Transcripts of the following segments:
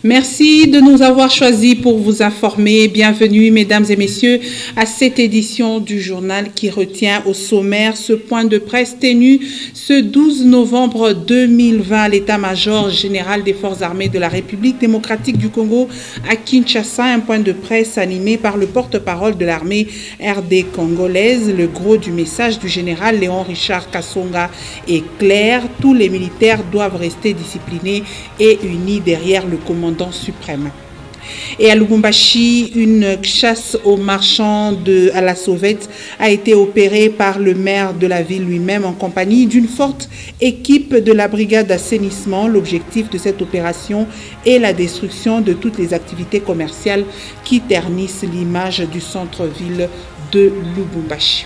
Merci de nous avoir choisis pour vous informer. Bienvenue, mesdames et messieurs, à cette édition du journal qui retient au sommaire ce point de presse tenu ce 12 novembre 2020 à l'état-major général des Forces armées de la République démocratique du Congo à Kinshasa. Un point de presse animé par le porte-parole de l'armée RD congolaise. Le gros du message du général Léon Richard Kasonga est clair. Tous les militaires doivent rester disciplinés et unis derrière le commandant suprême. Et à Lubumbashi, une chasse aux marchands à la sauvette a été opérée par le maire de la ville lui-même en compagnie d'une forte équipe de la brigade d'assainissement. L'objectif de cette opération est la destruction de toutes les activités commerciales qui ternissent l'image du centre-ville de Lubumbashi.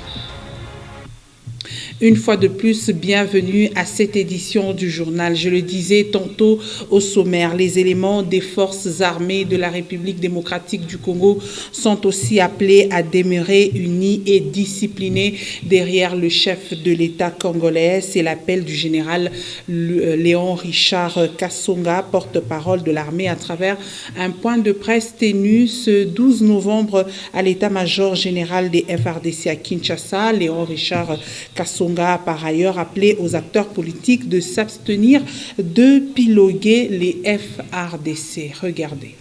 Une fois de plus, bienvenue à cette édition du journal. Je le disais tantôt au sommaire, les éléments des forces armées de la République démocratique du Congo sont aussi appelés à demeurer unis et disciplinés derrière le chef de l'État congolais. C'est l'appel du général Léon Richard Kasonga, porte-parole de l'armée, à travers un point de presse tenu ce 12 novembre à l'état-major général des FARDC à Kinshasa. Léon Richard Kasonga a par ailleurs appelé aux acteurs politiques de s'abstenir de piloguer les FARDC. Regardez.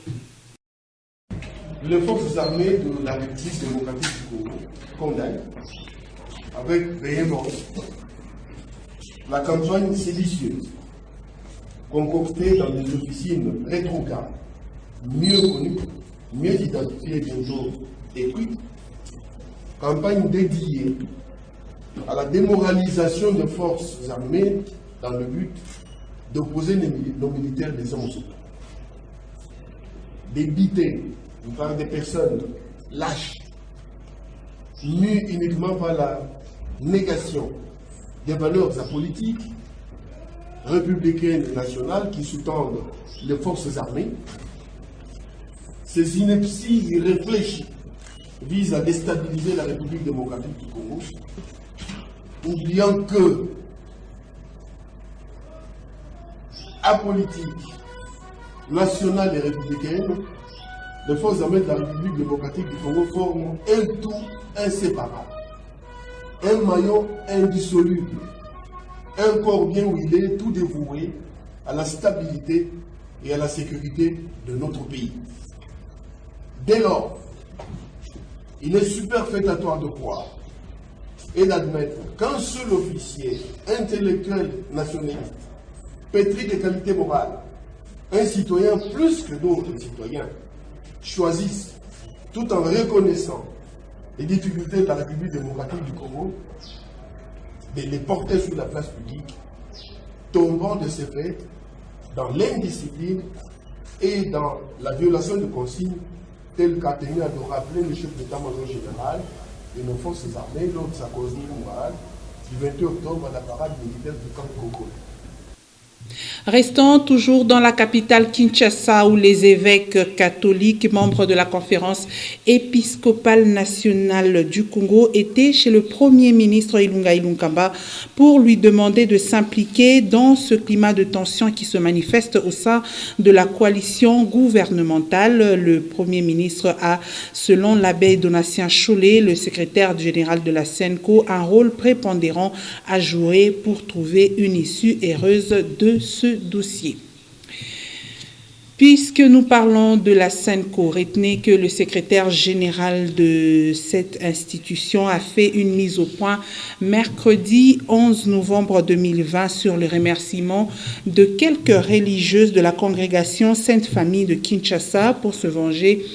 Les forces armées de la République démocratique du Congo condamnent avec véhémence la campagne séditieuse concoctée dans des officines rétrogrades, mieux connues, mieux identifiées, bientôt détruites, campagne dédiée à la démoralisation des forces armées dans le but d'opposer nos militaires des hommes aux autres. Débité par des personnes lâches, mues uniquement par la négation des valeurs apolitiques, républicaines et nationales qui sous-tendent les forces armées. Ces inepties irréfléchies visent à déstabiliser la République démocratique du Congo, oubliant que apolitique, nationale et républicaine, les forces armées de la République démocratique du Congo forment un tout inséparable, un maillon indissoluble, un corps bien huilé, tout dévoué à la stabilité et à la sécurité de notre pays. Dès lors, il est superfétatoire de croire et d'admettre qu'un seul officier intellectuel nationaliste, pétri de qualités morales, un citoyen plus que d'autres citoyens, choisissent, tout en reconnaissant les difficultés de la République démocratique du Congo, de les porter sur la place publique, tombant de ces faits dans l'indiscipline et dans la violation de consignes telles qu'a tenu à nous rappeler le chef d'état-major général de nos forces armées lors de sa causerie morale du 28 octobre à la parade militaire du camp de Coco. Restons toujours dans la capitale Kinshasa où les évêques catholiques, membres de la conférence épiscopale nationale du Congo, étaient chez le Premier ministre Ilunga Ilunkamba pour lui demander de s'impliquer dans ce climat de tension qui se manifeste au sein de la coalition gouvernementale. Le Premier ministre a, selon l'abbé Donatien Chollet, le secrétaire général de la SENCO, un rôle prépondérant à jouer pour trouver une issue heureuse de ce dossier. Puisque nous parlons de la SENCO, retenez que le secrétaire général de cette institution a fait une mise au point mercredi 11 novembre 2020 sur le remerciement de quelques religieuses de la congrégation Sainte Famille de Kinshasa pour se venger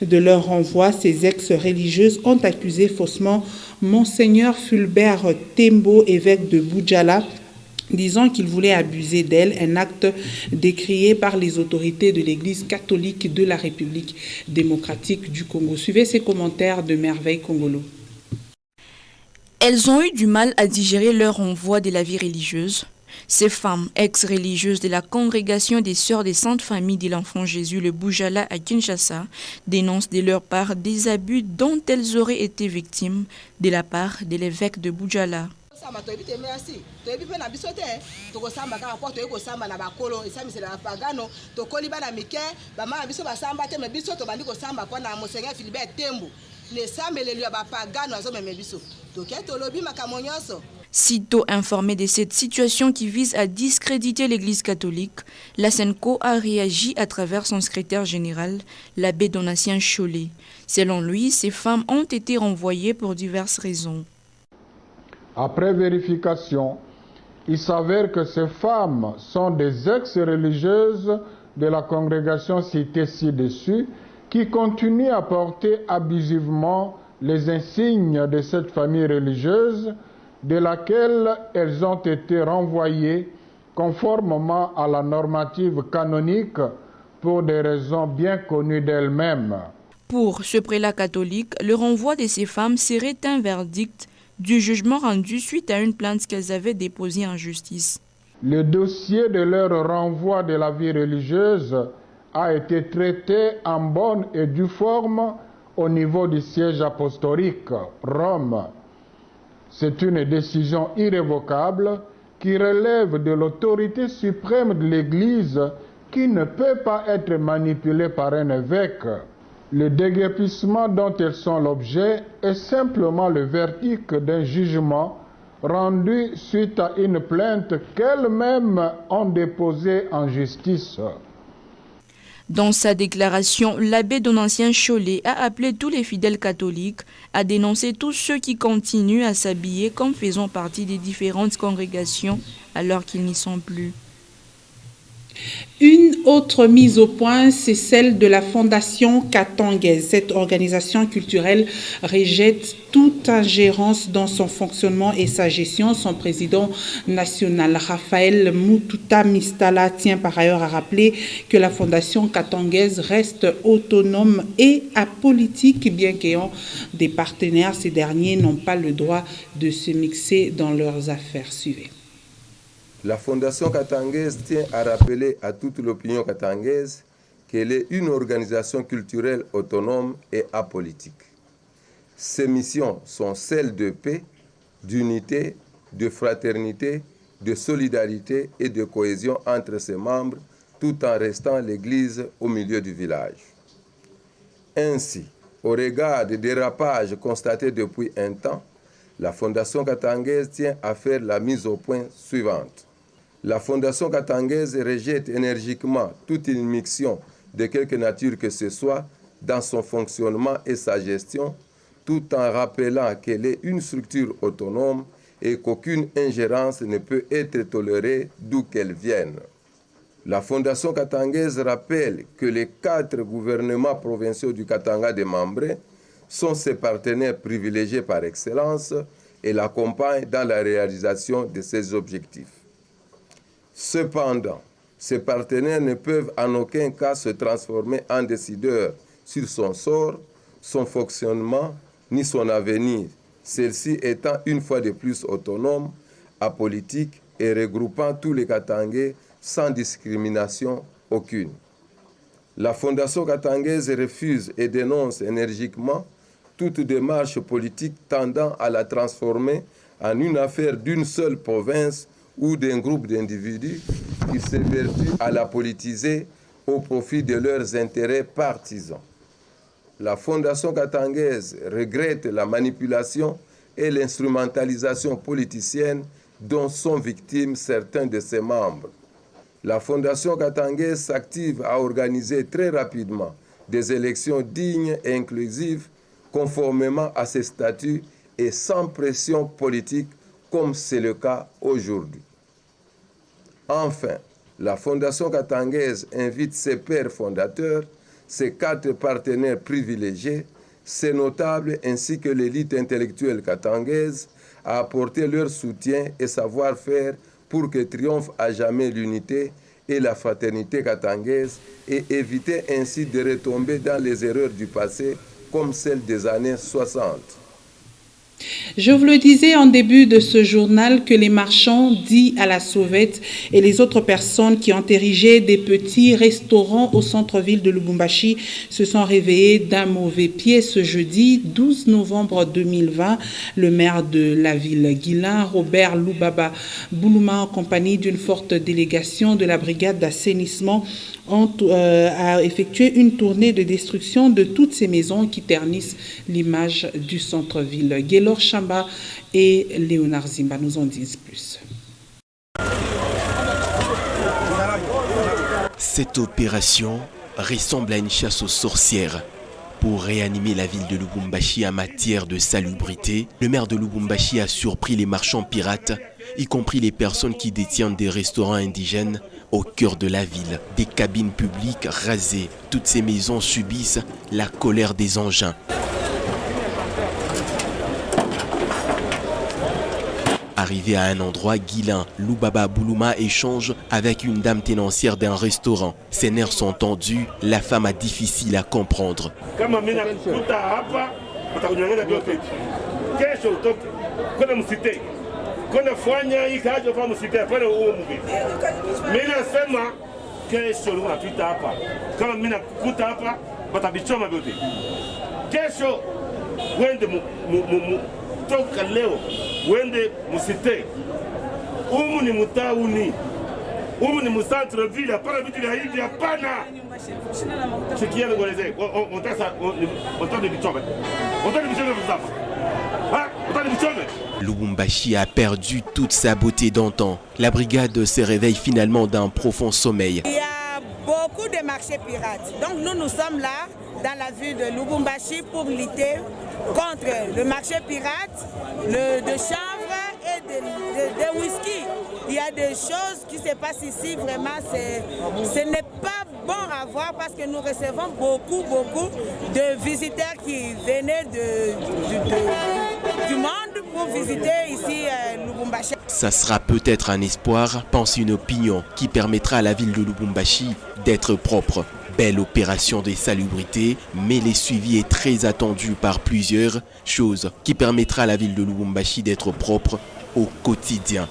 de leur renvoi. Ces ex-religieuses ont accusé faussement Monseigneur Fulbert Tembo, évêque de Boudjala, disant qu'il voulait abuser d'elle, un acte décrié par les autorités de l'Église catholique de la République démocratique du Congo. Suivez ces commentaires de Merveille Congolo. Elles ont eu du mal à digérer leur renvoi de la vie religieuse. Ces femmes ex-religieuses de la congrégation des Sœurs des Saintes Familles de l'Enfant Jésus, le Boujala à Kinshasa, dénoncent de leur part des abus dont elles auraient été victimes de la part de l'évêque de Boudjala. Samba toyebi te merci. Toyebi pe na biso te. Toko samba ka rapport toyeko samba na bakolo esamisela na pagano tokoli bana mike bamama biso basamba te me biso to bandi ko samba pona Monseigneur Philibert Tembo. Le sambelelu ya bapagano azomeme biso. Toke tolobi makambo nyonso. Sitôt informé de cette situation qui vise à discréditer l'Église catholique, la SENCO a réagi à travers son secrétaire général, l'abbé Donatien Chollet. Selon lui, ces femmes ont été renvoyées pour diverses raisons. Après vérification, il s'avère que ces femmes sont des ex-religieuses de la congrégation citée ci-dessus qui continuent à porter abusivement les insignes de cette famille religieuse de laquelle elles ont été renvoyées conformément à la normative canonique pour des raisons bien connues d'elles-mêmes. Pour ce prélat catholique, le renvoi de ces femmes serait un verdict du jugement rendu suite à une plainte qu'elles avaient déposée en justice. Le dossier de leur renvoi de la vie religieuse a été traité en bonne et due forme au niveau du siège apostolique, Rome. C'est une décision irrévocable qui relève de l'autorité suprême de l'Église qui ne peut pas être manipulée par un évêque. Le déguerpissement dont elles sont l'objet est simplement le verdict d'un jugement rendu suite à une plainte qu'elles-mêmes ont déposée en justice. Dans sa déclaration, l'abbé Donatien Chollet a appelé tous les fidèles catholiques à dénoncer tous ceux qui continuent à s'habiller comme faisant partie des différentes congrégations alors qu'ils n'y sont plus. Une autre mise au point, c'est celle de la Fondation Katanguez. Cette organisation culturelle rejette toute ingérence dans son fonctionnement et sa gestion. Son président national, Raphaël Mututa Mistala, tient par ailleurs à rappeler que la Fondation Katanguez reste autonome et apolitique, bien qu'ayant des partenaires, ces derniers n'ont pas le droit de se mixer dans leurs affaires. Suivez. La Fondation Katanguez tient à rappeler à toute l'opinion katangaise qu'elle est une organisation culturelle autonome et apolitique. Ses missions sont celles de paix, d'unité, de fraternité, de solidarité et de cohésion entre ses membres, tout en restant l'Église au milieu du village. Ainsi, au regard des dérapages constatés depuis un temps, la Fondation Katanguez tient à faire la mise au point suivante. La Fondation Katanguez rejette énergiquement toute immixtion de quelque nature que ce soit dans son fonctionnement et sa gestion, tout en rappelant qu'elle est une structure autonome et qu'aucune ingérence ne peut être tolérée d'où qu'elle vienne. La Fondation Katanguez rappelle que les 4 gouvernements provinciaux du Katanga de Mambré sont ses partenaires privilégiés par excellence et l'accompagnent dans la réalisation de ses objectifs. Cependant, ces partenaires ne peuvent en aucun cas se transformer en décideurs sur son sort, son fonctionnement, ni son avenir, celle-ci étant une fois de plus autonome, apolitique et regroupant tous les Katangais sans discrimination aucune. La Fondation Katangaise refuse et dénonce énergiquement toute démarche politique tendant à la transformer en une affaire d'une seule province ou d'un groupe d'individus qui s'évertuent à la politiser au profit de leurs intérêts partisans. La Fondation Katangaise regrette la manipulation et l'instrumentalisation politicienne dont sont victimes certains de ses membres. La Fondation Katangaise s'active à organiser très rapidement des élections dignes et inclusives conformément à ses statuts et sans pression politique comme c'est le cas aujourd'hui. Enfin, la Fondation Katangaise invite ses pairs fondateurs, ses 4 partenaires privilégiés, ses notables ainsi que l'élite intellectuelle katangaise à apporter leur soutien et savoir-faire pour que triomphe à jamais l'unité et la fraternité katangaise et éviter ainsi de retomber dans les erreurs du passé comme celles des années 60. Je vous le disais en début de ce journal que les marchands dits à la sauvette et les autres personnes qui ont érigé des petits restaurants au centre-ville de Lubumbashi se sont réveillés d'un mauvais pied ce jeudi 12 novembre 2020. Le maire de la ville, Guilain, Robert Lubaba Boulouma, en compagnie d'une forte délégation de la brigade d'assainissement, a effectué une tournée de destruction de toutes ces maisons qui ternissent l'image du centre-ville. Gaylor Chamba et Léonard Zimba nous en disent plus. Cette opération ressemble à une chasse aux sorcières. Pour réanimer la ville de Lubumbashi en matière de salubrité, le maire de Lubumbashi a surpris les marchands pirates, y compris les personnes qui détiennent des restaurants indigènes au cœur de la ville. Des cabines publiques rasées, toutes ces maisons subissent la colère des engins. Arrivé à un endroit, Guilain, Lubaba Boulouma échange avec une dame tenancière d'un restaurant. Ses nerfs sont tendus, la femme a difficile à comprendre. leo wende musite umu ni mutauni umu ni musantre ville hapana vitu vya hivi hapana sikia ngoleze on Lubumbashi a perdu toute sa beauté d'antan. La brigade se réveille finalement d'un profond sommeil. Il y a beaucoup de marchés pirates. Donc nous sommes là dans la ville de Lubumbashi pour lutter contre le marché pirate, de chanvre et de whisky. Il y a des choses qui se passent ici, vraiment, ce n'est pas bon à voir parce que nous recevons beaucoup de visiteurs qui venaient du monde pour visiter ici Lubumbashi. Ça sera peut-être un espoir, pense une opinion qui permettra à la ville de Lubumbashi d'être propre. Belle opération de salubrité, mais les suivis est très attendu par plusieurs, chose qui permettra à la ville de Lubumbashi d'être propre au quotidien.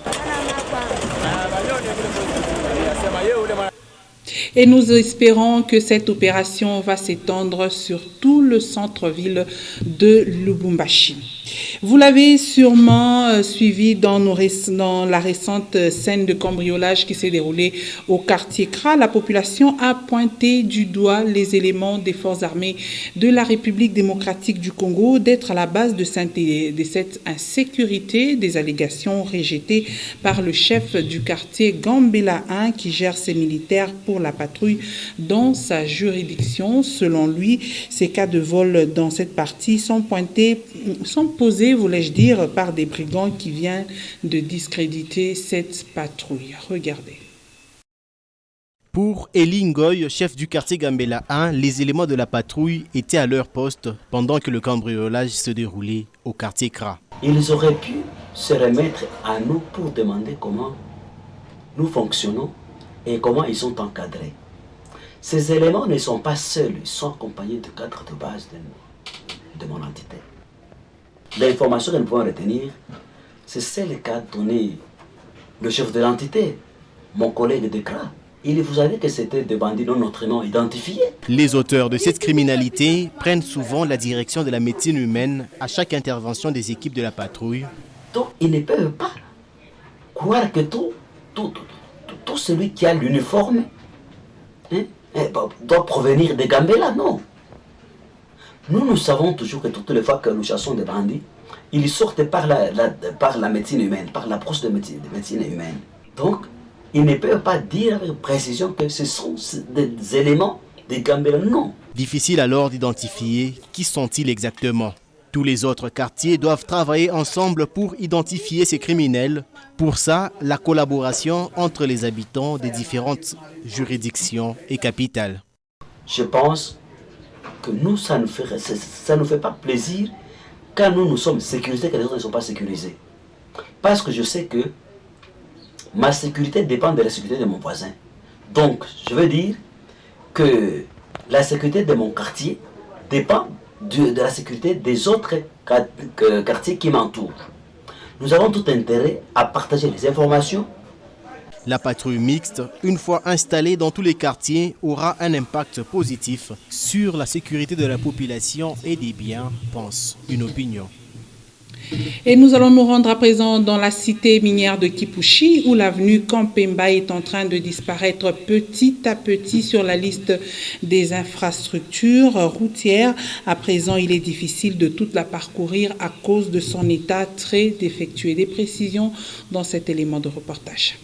Et nous espérons que cette opération va s'étendre sur tout le centre-ville de Lubumbashi. Vous l'avez sûrement suivi dans la récente scène de cambriolage qui s'est déroulée au quartier Kra. La population a pointé du doigt les éléments des forces armées de la République démocratique du Congo d'être à la base de cette insécurité, des allégations rejetées par le chef du quartier Gambela 1 qui gère ses militaires pour la patrouille dans sa juridiction. Selon lui, ces cas de vol dans cette partie sont posés, voulais-je dire, par des brigands qui viennent de discréditer cette patrouille. Regardez. Pour Eli Ngoy, chef du quartier Gambela 1, les éléments de la patrouille étaient à leur poste pendant que le cambriolage se déroulait au quartier Kra. Ils auraient pu se remettre à nous pour demander comment nous fonctionnons et comment ils sont encadrés. Ces éléments ne sont pas seuls, ils sont accompagnés de cadres de base de mon entité. L'information que nous pouvons retenir, c'est celle qu'a donnée le chef de l'entité, mon collègue de CRA. Il vous a dit que c'était des bandits non autrement identifiés. Les auteurs de cette criminalité prennent souvent la direction de la médecine humaine à chaque intervention des équipes de la patrouille. Donc, ils ne peuvent pas croire que tout celui qui a l'uniforme doit provenir de Gambela, non. Nous savons toujours que toutes les fois que nous chassons des bandits, ils sortent par la médecine humaine, par l'approche de médecine humaine. Donc, ils ne peuvent pas dire avec précision que ce sont des éléments des Gambela, non. Difficile alors d'identifier qui sont-ils exactement. Tous les autres quartiers doivent travailler ensemble pour identifier ces criminels. Pour ça, la collaboration entre les habitants des différentes juridictions est capitale. Je pense que nous, ça ne fait pas plaisir quand nous sommes sécurisés, que les autres ne sont pas sécurisés. Parce que je sais que ma sécurité dépend de la sécurité de mon voisin. Donc, je veux dire que la sécurité de mon quartier dépend de la sécurité des autres quartiers qui m'entourent. Nous avons tout intérêt à partager les informations. La patrouille mixte, une fois installée dans tous les quartiers, aura un impact positif sur la sécurité de la population et des biens, pense une opinion. Et nous allons nous rendre à présent dans la cité minière de Kipushi où l'avenue Kampemba est en train de disparaître petit à petit sur la liste des infrastructures routières. À présent, il est difficile de toute la parcourir à cause de son état très défectueux. Des précisions dans cet élément de reportage.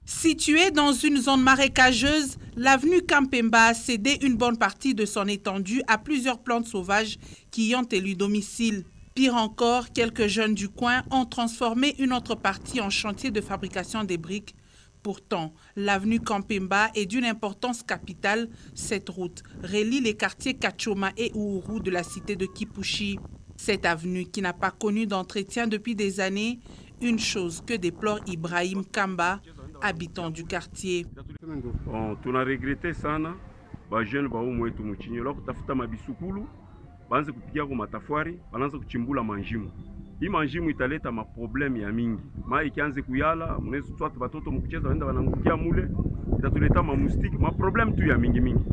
Située dans une zone marécageuse, l'avenue Kampemba a cédé une bonne partie de son étendue à plusieurs plantes sauvages qui y ont élu domicile. Pire encore, quelques jeunes du coin ont transformé une autre partie en chantier de fabrication des briques. Pourtant, l'avenue Kampemba est d'une importance capitale. Cette route relie les quartiers Kachoma et Uhuru de la cité de Kipushi. Cette avenue qui n'a pas connu d'entretien depuis des années, une chose que déplore Ibrahim Kamba, habitant du quartier. On a regretté ça, les jeunes wetu mchinyo la kutafuta mabisukulu baanze kupigia kwa matafari banaanza kuchimbula manjimu. Hii manjimu italeta maproblème ya mingi. Ma ikianze kuyala, mnaweza swat batoto mkucheza waenda wanangukia mule, itatuleta mamustiki, maproblème tu ya mingi mingi.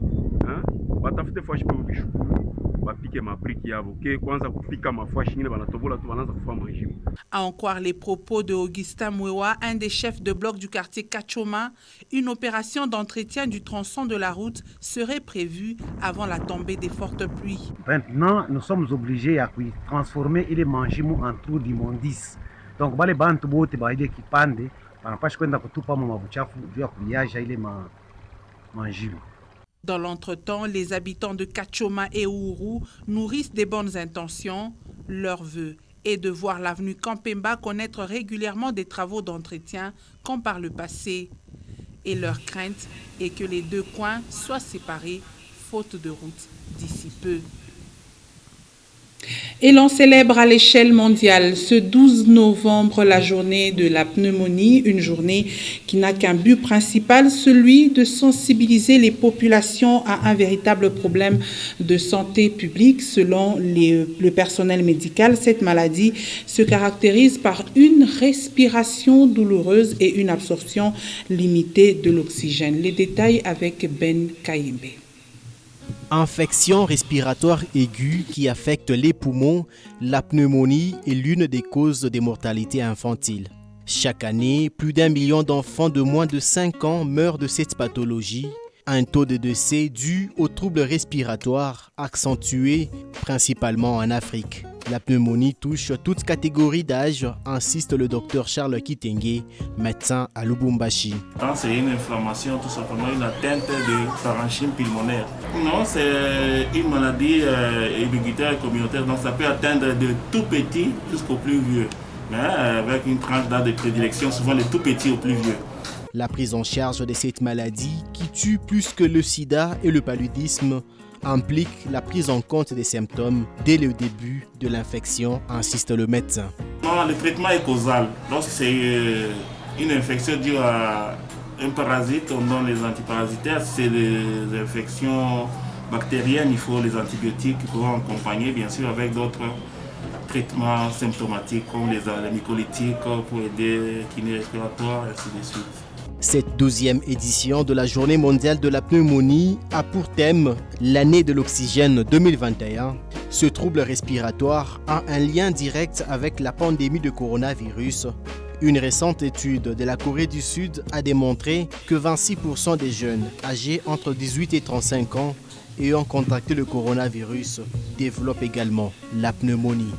Batafute fashi kwa bishukulu. À en croire les propos de Augustin Mwewa, un des chefs de bloc du quartier Kachoma, une opération d'entretien du tronçon de la route serait prévue avant la tombée des fortes pluies. Maintenant, nous sommes obligés à transformer les manjimu en trous d'immondices. Donc, les bantu bote baide kipande, wanapaswa kwenda kutupa mabuchafu juu ya kuyaja ile manjimu. Dans l'entretemps, les habitants de Kachoma et Uhuru nourrissent des bonnes intentions. Leur vœu est de voir l'avenue Kampemba connaître régulièrement des travaux d'entretien comme par le passé. Et leur crainte est que les deux coins soient séparés, faute de route d'ici peu. Et l'on célèbre à l'échelle mondiale ce 12 novembre la journée de la pneumonie, une journée qui n'a qu'un but principal, celui de sensibiliser les populations à un véritable problème de santé publique. Selon le personnel médical, cette maladie se caractérise par une respiration douloureuse et une absorption limitée de l'oxygène. Les détails avec Ben Kayembe. Infection respiratoire aiguë qui affecte les poumons, la pneumonie est l'une des causes des mortalités infantiles. Chaque année, plus d'1 million d'enfants de moins de 5 ans meurent de cette pathologie. Un taux de décès dû aux troubles respiratoires accentué principalement en Afrique. La pneumonie touche toute catégorie d'âge, insiste le docteur Charles Kitenge, médecin à Lubumbashi. C'est une inflammation, tout simplement une atteinte de parenchyme pulmonaire. Non, c'est une maladie héréditaire et communautaire, donc ça peut atteindre de tout petit jusqu'au plus vieux. Mais avec une tranche d'âge de prédilection, souvent les tout petits au plus vieux. La prise en charge de cette maladie, qui tue plus que le sida et le paludisme, implique la prise en compte des symptômes dès le début de l'infection, insiste le médecin. Non, le traitement est causal. Lorsque c'est une infection due à un parasite, on donne les antiparasitaires. C'est des infections bactériennes, il faut les antibiotiques qui pourront accompagner bien sûr avec d'autres traitements symptomatiques comme les mycolytiques pour aider les kinés respiratoires et ainsi de suite. Cette 12e édition de la Journée mondiale de la pneumonie a pour thème l'année de l'oxygène 2021. Ce trouble respiratoire a un lien direct avec la pandémie de coronavirus. Une récente étude de la Corée du Sud a démontré que 26% des jeunes âgés entre 18 et 35 ans ayant contracté le coronavirus développent également la pneumonie.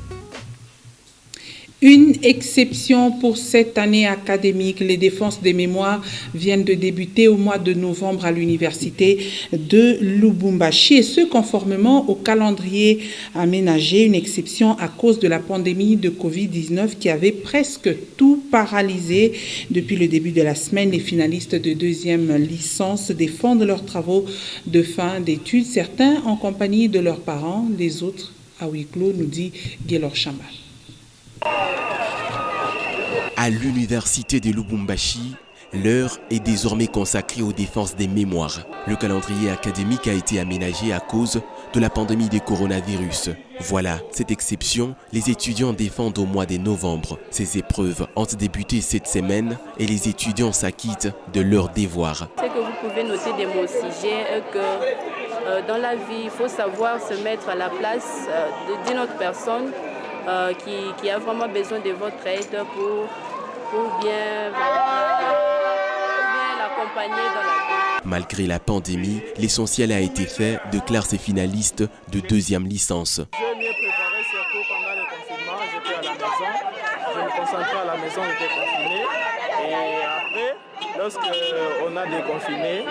Une exception pour cette année académique. Les défenses des mémoires viennent de débuter au mois de novembre à l'université de Lubumbashi, et ce conformément au calendrier aménagé. Une exception à cause de la pandémie de Covid-19 qui avait presque tout paralysé. Depuis le début de la semaine, les finalistes de deuxième licence défendent leurs travaux de fin d'études, certains en compagnie de leurs parents, les autres à huis clos, nous dit Guélor Chamba. À l'université de Lubumbashi, l'heure est désormais consacrée aux défenses des mémoires. Le calendrier académique a été aménagé à cause de la pandémie des coronavirus. Voilà, cette exception, les étudiants défendent au mois de novembre. Ces épreuves ont débuté cette semaine et les étudiants s'acquittent de leurs devoirs. Ce que vous pouvez noter de mon sujet est que dans la vie, il faut savoir se mettre à la place d'une autre personne qui a vraiment besoin de votre aide pour bien l'accompagner dans la vie. Malgré la pandémie, l'essentiel a été fait, déclarent ces finalistes de deuxième licence. Je m'y ai préparé surtout pendant le confinement, j'étais à la maison, je me concentrais à la maison, j'étais confiné. Et après, lorsqu'on a déconfiné,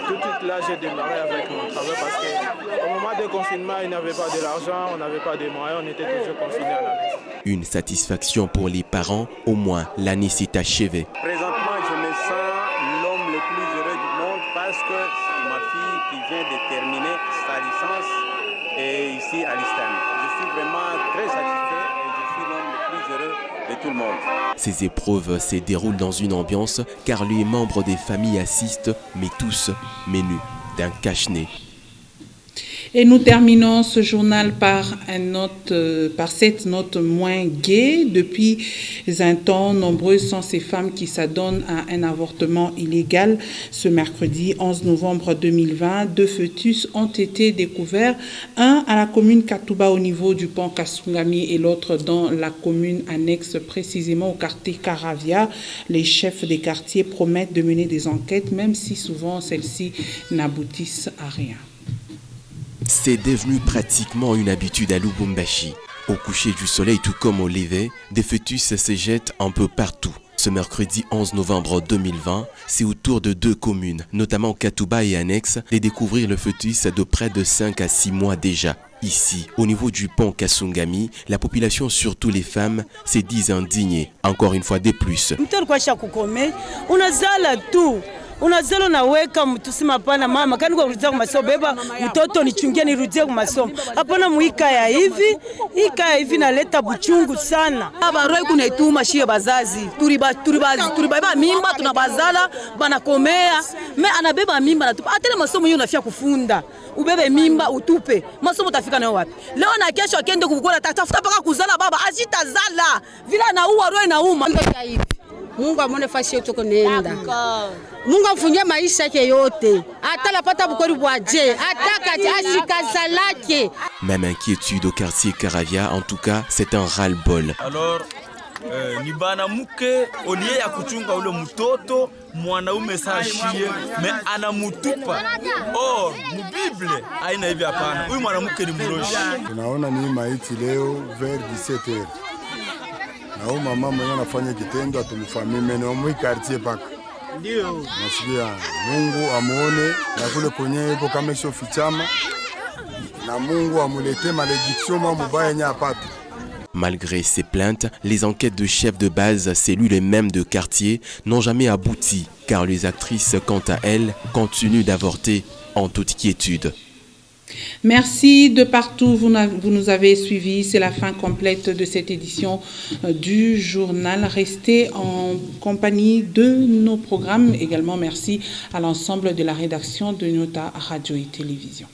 tout de suite là j'ai démarré avec mon travail parce qu'au moment du confinement, il n'y avait pas de l'argent, on n'avait pas de moyens, on était toujours confinés à la maison. Une satisfaction pour les parents, au moins l'année s'est achevée. Présentement, je me sens l'homme le plus heureux du monde parce que ma fille qui vient de terminer sa licence est ici à l'ISTAN. Je suis vraiment très satisfait et je suis l'homme le plus heureux de tout le monde. Ces épreuves se déroulent dans une ambiance car les membres des familles assistent, mais tous menus d'un cache-nez. Et nous terminons ce journal par cette note moins gaie. Depuis un temps, nombreuses sont ces femmes qui s'adonnent à un avortement illégal. Ce mercredi 11 novembre 2020, 2 fœtus ont été découverts, un à la commune Katouba au niveau du pont Kasungami et l'autre dans la commune annexe, précisément au quartier Caravia. Les chefs des quartiers promettent de mener des enquêtes, même si souvent celles-ci n'aboutissent à rien. C'est devenu pratiquement une habitude à Lubumbashi. Au coucher du soleil tout comme au lever, des fœtus se jettent un peu partout. Ce mercredi 11 novembre 2020, c'est au tour de 2 communes, notamment Katouba et Annexe, de découvrir le fœtus de près de 5 à 6 mois déjà. Ici, au niveau du pont Kasungami, la population, surtout les femmes, se disent indignées. Encore une fois de plus. Unazalo naweka mtusima hapana mama kani kwa kurudia kumasomo beba mtoto nichungie nirudie kumasomo hapana muika ya hivi naleta buchungu sana. Baroi kuna ituma shie bazazi turibaba mimba tunabazala banakomea me anabeba mimba natupa atele masomo yeye unafia kufunda ubebe mimba utupe masomo utafika nayo wapi leo na kesho akende kugola tafuta paka kuzala baba azitazala vila na uwa roho na uma Mungu amone fasi yetu kunaenda. Mungu afunye maisha yake yote. Atalapata bukori bwaje, ataka ashikaza lake. Même inquiétude au quartier Caravia, en tout cas, c'est un ras-le-bol. Alors, ni bana muke olie ya kuchunga ule mtoto mwanaume sashie me anamutupa. Oh, mu Bible haina hivi hapana. Huyu mwanamke ni mroshi. Tunaona ni maiti leo vers 17h. Na mama mwenye anafanya kitendo atumfamie meno mwi quartier paka. Ndio. Nasikia Mungu amuone na kule kwenye yuko kama sio fichama na Mungu amulete malédiction mubaya nya apate. Malgré ces plaintes, les enquêtes de chefs de base, cellules mêmes de quartier, n'ont jamais abouti, car les actrices, quant à elles, continuent d'avorter en toute quiétude. Merci de partout, vous nous avez suivis. C'est la fin complète de cette édition du journal. Restez en compagnie de nos programmes. Également, merci à l'ensemble de la rédaction de Nota Radio et Télévision.